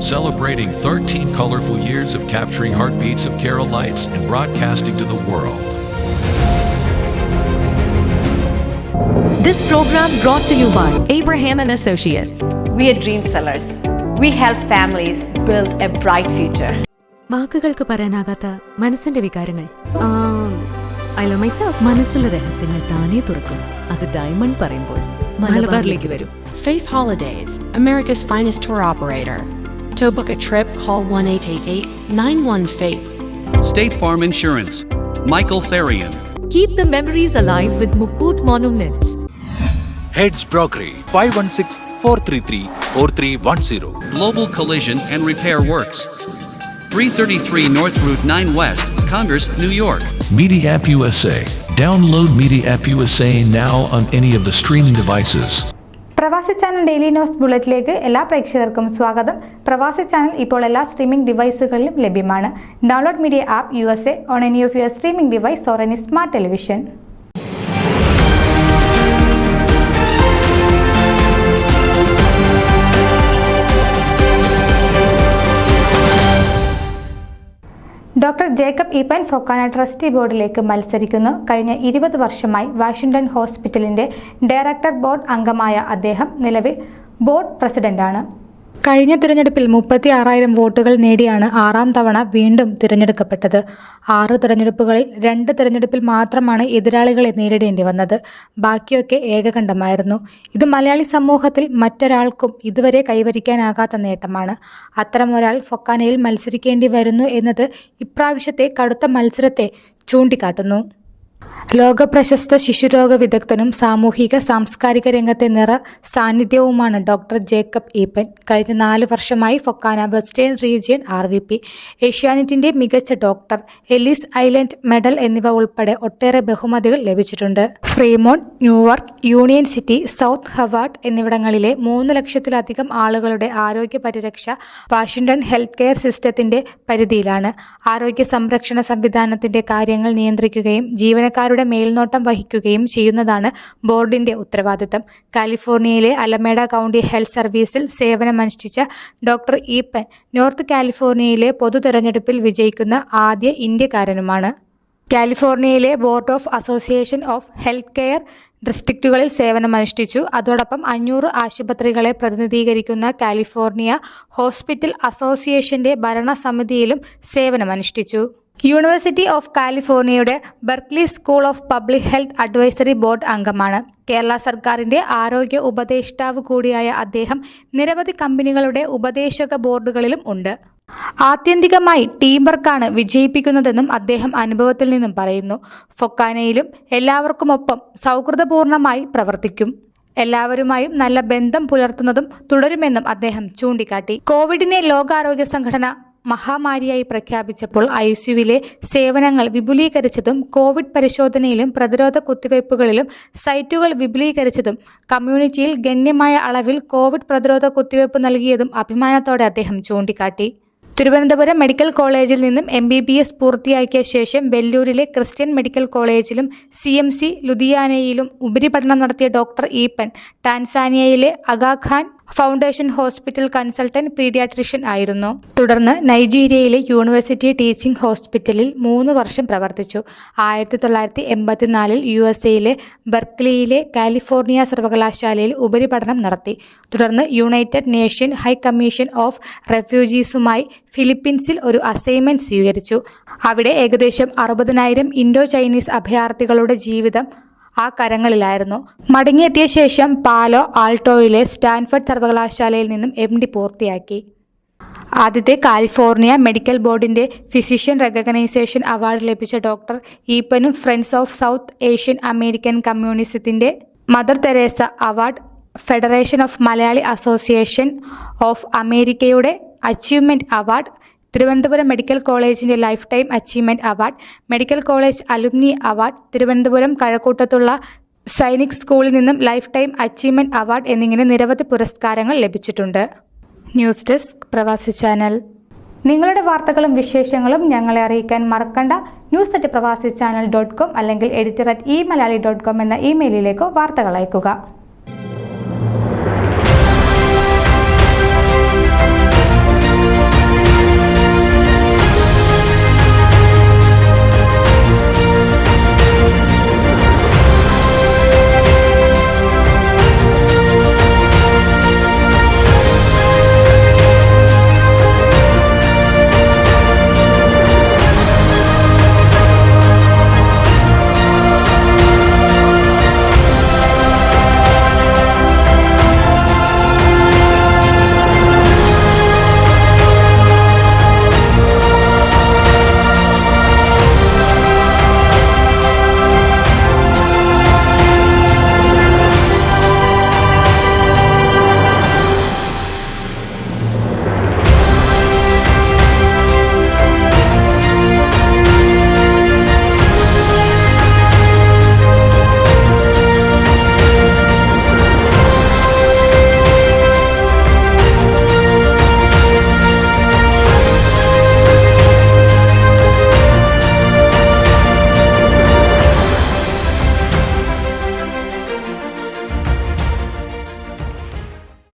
celebrating 13 colorful years of capturing heartbeats of Keralites and broadcasting to the world. This program brought to you by Abraham and Associates. We are dream sellers. We help families build a bright future. വാക്കുകൾക്ക് പറയാനാകാത്ത മനസ്സിന്റെ വികാരങ്ങൾ. I love myself. മനസ്സിലെ രഹസ്യങ്ങൾ താനേ തുറക്കും. അത് diamond പറയുമ്പോൾ മലബാറിലേക്ക് വരും. Faith Holidays, America's finest tour operator. To book a trip, call 1-888-91-FAITH. State Farm Insurance, Michael Therian. Keep the memories alive with Mukut Monuments. Heads Brokery 516-433-4310. Global Collision and Repair Works, 333 North Route 9 West, Congress, New York. Media App USA. Download Media App USA now on any of the streaming devices. പ്രവാസി channel daily news ബുള്ളറ്റിലേക്ക് എല്ലാ പ്രേക്ഷകർക്കും സ്വാഗതം. പ്രവാസി channel ഇപ്പോൾ എല്ലാ streaming ഡിവൈസുകളിലും ലഭ്യമാണ്. Download media app USA on any of your streaming device or any smart television. Doctor Jacob Eappen Fokana trustee ബോർഡിലേക്ക് മത്സരിക്കുന്നു. കഴിഞ്ഞ 20 വർഷമായി വാഷിംഗ്ടൺ ഹോസ്പിറ്റലിന്റെ ഡയറക്ടർ ബോർഡ് അംഗമായ അദ്ദേഹം നിലവിൽ ബോർഡ് പ്രസിഡന്റാണ്. കഴിഞ്ഞ തിരഞ്ഞെടുപ്പിൽ 36,000 വോട്ടുകൾ നേടിയാണ് 6ാം തവണ വീണ്ടും തിരഞ്ഞെടുക്കപ്പെട്ടത്. 6 തിരഞ്ഞെടുപ്പുകളിൽ 2 തിരഞ്ഞെടുപ്പിൽ മാത്രമാണ് എതിരാളികളെ നേരിടേണ്ടി വന്നത്. ബാക്കിയൊക്കെ ഏകകണ്ഠമായിരുന്നു. ഇത് മലയാളി സമൂഹത്തിൽ മറ്റൊരാൾക്കും ഇതുവരെ കൈവരിക്കാനാകാത്ത നേട്ടമാണ്. അത്തരമൊരാൾ ഫൊക്കാനയിൽ മത്സരിക്കേണ്ടി വരുന്നു എന്നത് ഇപ്രാവശ്യത്തെ കടുത്ത മത്സരത്തെ ചൂണ്ടിക്കാട്ടുന്നു. ലോകപ്രശസ്ത ശിശുരോഗ വിദഗ്ധനും സാമൂഹിക സാംസ്കാരിക രംഗത്തെ നിറ സാന്നിധ്യവുമാണ് ഡോക്ടർ ജേക്കബ് ഈപ്പൻ. കഴിഞ്ഞ 4 വർഷമായി ഫൊക്കാന വെസ്റ്റേൺ റീജിയൻ RVP, ഏഷ്യാനെറ്റിന്റെ മികച്ച ഡോക്ടർ, എലിസ് ഐലൻഡ് മെഡൽ എന്നിവ ഉൾപ്പെടെ ഒട്ടേറെ ബഹുമതികൾ ലഭിച്ചിട്ടുണ്ട്. Fremont, New York, Union City, South Hayward എന്നിവിടങ്ങളിലെ 3 ലക്ഷത്തിലധികം ആളുകളുടെ ആരോഗ്യ പരിരക്ഷ വാഷിംഗ്ടൺ ഹെൽത്ത് കെയർ സിസ്റ്റത്തിന്റെ പരിധിയിലാണ്. ആരോഗ്യ സംരക്ഷണ സംവിധാനത്തിന്റെ കാര്യങ്ങൾ നിയന്ത്രിക്കുകയും ജീവനക്കാരുടെ മേൽനോട്ടം വഹിക്കുകയും ചെയ്യുന്നതാണ് ബോർഡിന്റെ ഉത്തരവാദിത്തം. കാലിഫോർണിയയിലെ അലമേഡ കൗണ്ടി ഹെൽത്ത് സർവീസിൽ സേവനമനുഷ്ഠിച്ച ഡോക്ടർ ഈപ്പൻ നോർത്ത് കാലിഫോർണിയയിലെ പൊതു തെരഞ്ഞെടുപ്പിൽ വിജയിക്കുന്ന ആദ്യ ഇന്ത്യക്കാരനുമാണ്. കാലിഫോർണിയയിലെ board of association of health care ഡിസ്ട്രിക്റ്റുകളിൽ സേവനമനുഷ്ഠിച്ചു. അതോടൊപ്പം 500 ആശുപത്രികളെ പ്രതിനിധീകരിക്കുന്ന കാലിഫോർണിയ ഹോസ്പിറ്റൽ അസോസിയേഷന്റെ ഭരണസമിതിയിലും സേവനമനുഷ്ഠിച്ചു. യൂണിവേഴ്സിറ്റി ഓഫ് കാലിഫോർണിയയുടെ Berkeley school of public health advisory board അംഗമാണ്. കേരള സർക്കാരിന്റെ ആരോഗ്യ ഉപദേഷ്ടാവ് കൂടിയായ അദ്ദേഹം നിരവധി കമ്പനികളുടെ ഉപദേശക ബോർഡുകളിലും ഉണ്ട്. ആത്യന്തികമായി ടീം വർക്കാണ് വിജയിപ്പിക്കുന്നതെന്നും അദ്ദേഹം അനുഭവത്തിൽ നിന്നും പറയുന്നു. ഫൊക്കാനയിലും എല്ലാവർക്കുമൊപ്പം സൗഹൃദപൂർണമായി പ്രവർത്തിക്കും. എല്ലാവരുമായും നല്ല ബന്ധം പുലർത്തുന്നതും തുടരുമെന്നും അദ്ദേഹം ചൂണ്ടിക്കാട്ടി. കോവിഡിനെ ലോകാരോഗ്യ സംഘടന മഹാമാരിയായി പ്രഖ്യാപിച്ചപ്പോൾ ICUവിലെ സേവനങ്ങൾ വിപുലീകരിച്ചതും കോവിഡ് പരിശോധനയിലും പ്രതിരോധ കുത്തിവയ്പ്പുകളിലും സൈറ്റുകൾ വിപുലീകരിച്ചതും കമ്മ്യൂണിറ്റിയിൽ ഗണ്യമായ അളവിൽ കോവിഡ് പ്രതിരോധ കുത്തിവയ്പ്പ് നൽകിയതും അഭിമാനത്തോടെ അദ്ദേഹം ചൂണ്ടിക്കാട്ടി. തിരുവനന്തപുരം മെഡിക്കൽ കോളേജിൽ നിന്നും MBBS പൂർത്തിയാക്കിയ ശേഷം വെല്ലൂരിലെ ക്രിസ്ത്യൻ മെഡിക്കൽ കോളേജിലും CMC ലുധിയാനയിലും ഉപരിപഠനം നടത്തിയ ഡോക്ടർ ഈപ്പൻ ടാൻസാനിയയിലെ Aga Khan foundation hospital consultant paediatrician ആയിരുന്നു. തുടർന്ന് നൈജീരിയയിലെ യൂണിവേഴ്സിറ്റി ടീച്ചിംഗ് ഹോസ്പിറ്റലിൽ 3 വർഷം പ്രവർത്തിച്ചു. 1984 USAയിലെ ബെർക്ക്ലിയിലെ കാലിഫോർണിയ സർവകലാശാലയിൽ ഉപരിപഠനം നടത്തി. തുടർന്ന് united nation high commission of റെഫ്യൂജീസുമായി ഫിലിപ്പീൻസിൽ ഒരു അസൈൻമെന്റ് സ്വീകരിച്ചു. അവിടെ ഏകദേശം 60,000 ഇൻഡോ ചൈനീസ് അഭയാർത്ഥികളുടെ ജീവിതം ആ കരങ്ങളിലായിരുന്നു. മടങ്ങിയെത്തിയ ശേഷം പാലോ ആൾട്ടോയിലെ സ്റ്റാൻഫർഡ് സർവകലാശാലയിൽ നിന്നും MD പൂർത്തിയാക്കി. ആദ്യത്തെ കാലിഫോർണിയ മെഡിക്കൽ ബോർഡിന്റെ ഫിസിഷ്യൻ റെക്കഗ്നൈസേഷൻ അവാർഡ് ലഭിച്ച ഡോക്ടർ ഈപ്പനും friends of South Asian American കമ്മ്യൂണിസത്തിന്റെ Mother Teresa award, federation of Malayali association of അമേരിക്കയുടെ അച്ചീവ്മെന്റ് അവാർഡ്, തിരുവനന്തപുരം മെഡിക്കൽ കോളേജിന്റെ life time achievement award, medical college alumni award, Thiruvananthapuram കഴക്കൂട്ടത്തുള്ള സൈനിക് സ്കൂളിൽ നിന്നും ലൈഫ് ടൈം അച്ചീവ്മെന്റ് അവാർഡ് എന്നിങ്ങനെ നിരവധി പുരസ്കാരങ്ങൾ ലഭിച്ചിട്ടുണ്ട്. ന്യൂസ് ഡെസ്ക് പ്രവാസി ചാനൽ. നിങ്ങളുടെ വാർത്തകളും വിശേഷങ്ങളും ഞങ്ങളെ അറിയിക്കാൻ മറക്കണ്ട. news@pravasichannel.com അല്ലെങ്കിൽ editor@eMalayali.com എന്ന ഇമെയിലിലേക്ക് വാർത്തകൾ അയക്കുക.